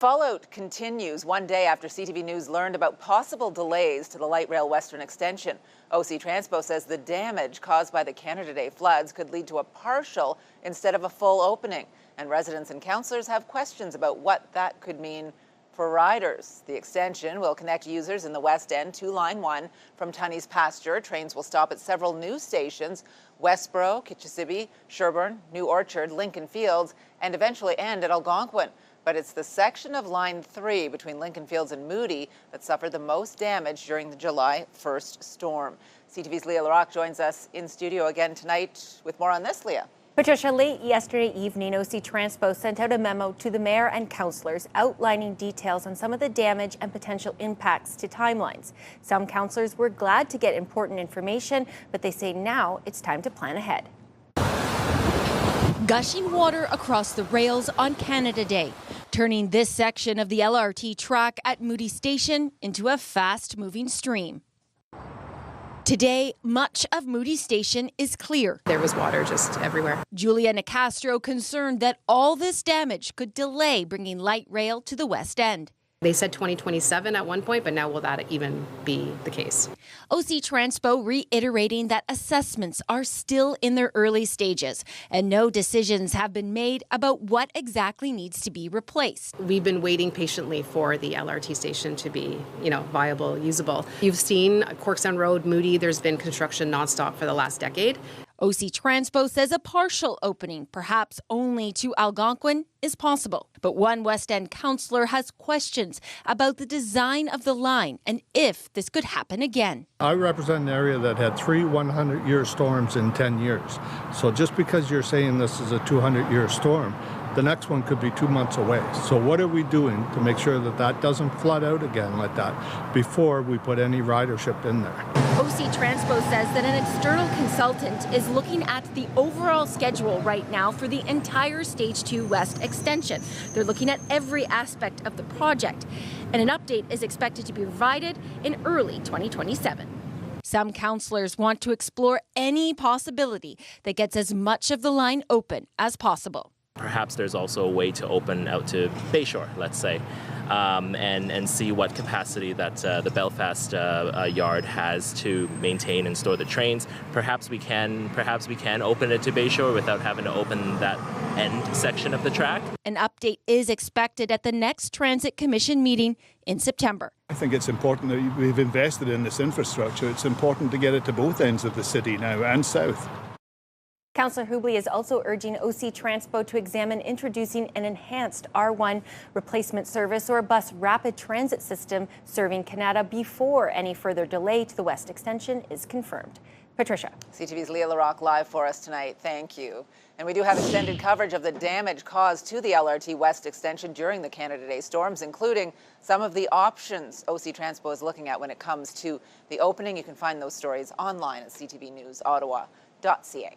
Fallout continues one day after CTV News learned about possible delays to the light rail western extension. OC Transpo says the damage caused by the Canada Day floods could lead to a partial instead of a full opening. And residents and councillors have questions about what that could mean for riders. The extension will connect users in the West End to Line 1 from Tunney's Pasture. Trains will stop at several new stations: Westboro, Kitchissippi, Sherbourne, New Orchard, Lincoln Fields, and eventually end at Algonquin. But it's the section of Line 3 between Lincoln Fields and Moodie that suffered the most damage during the July 1st storm. CTV's Leah Larocque joins us in studio again tonight with more on this, Leah. Patricia, late yesterday evening, OC Transpo sent out a memo to the mayor and councillors outlining details on some of the damage and potential impacts to timelines. Some councillors were glad to get important information, but they say now it's time to plan ahead. Gushing water across the rails on Canada Day, turning this section of the LRT track at Moodie Station into a fast-moving stream. Today, much of Moodie Station is clear. There was water just everywhere. Giulia Nicastro concerned that all this damage could delay bringing light rail to the West End. They said 2027 at one point, but now will that even be the case? OC Transpo reiterating that assessments are still in their early stages and no decisions have been made about what exactly needs to be replaced. We've been waiting patiently for the LRT station to be, viable, usable. You've seen Corkstown Road, Moodie, there's been construction nonstop for the last decade. OC Transpo says a partial opening, perhaps only to Algonquin, is possible. But one West End councillor has questions about the design of the line and if this could happen again. I represent an area that had 3 100-year storms in 10 years. So just because you're saying this is a 200-year storm, the next one could be 2 months away. So what are we doing to make sure that that doesn't flood out again like that before we put any ridership in there? OC Transpo says that an external consultant is looking at the overall schedule right now for the entire Stage 2 West extension. They're looking at every aspect of the project, and an update is expected to be provided in early 2027. Some councillors want to explore any possibility that gets as much of the line open as possible. Perhaps there's also a way to open out to Bayshore, let's say, and see what capacity that the Belfast yard has to maintain and store the trains. Perhaps we can open it to Bayshore without having to open that end section of the track. An update is expected at the next Transit Commission meeting in September. I think it's important that we've invested in this infrastructure. It's important to get it to both ends of the city now and south. Councillor Hubley is also urging OC Transpo to examine introducing an enhanced R1 replacement service or a bus rapid transit system serving Canada before any further delay to the West Extension is confirmed. Patricia. CTV's Leah Larocque live for us tonight. Thank you. And we do have extended coverage of the damage caused to the LRT West Extension during the Canada Day storms, including some of the options OC Transpo is looking at when it comes to the opening. You can find those stories online at ctvnewsottawa.ca.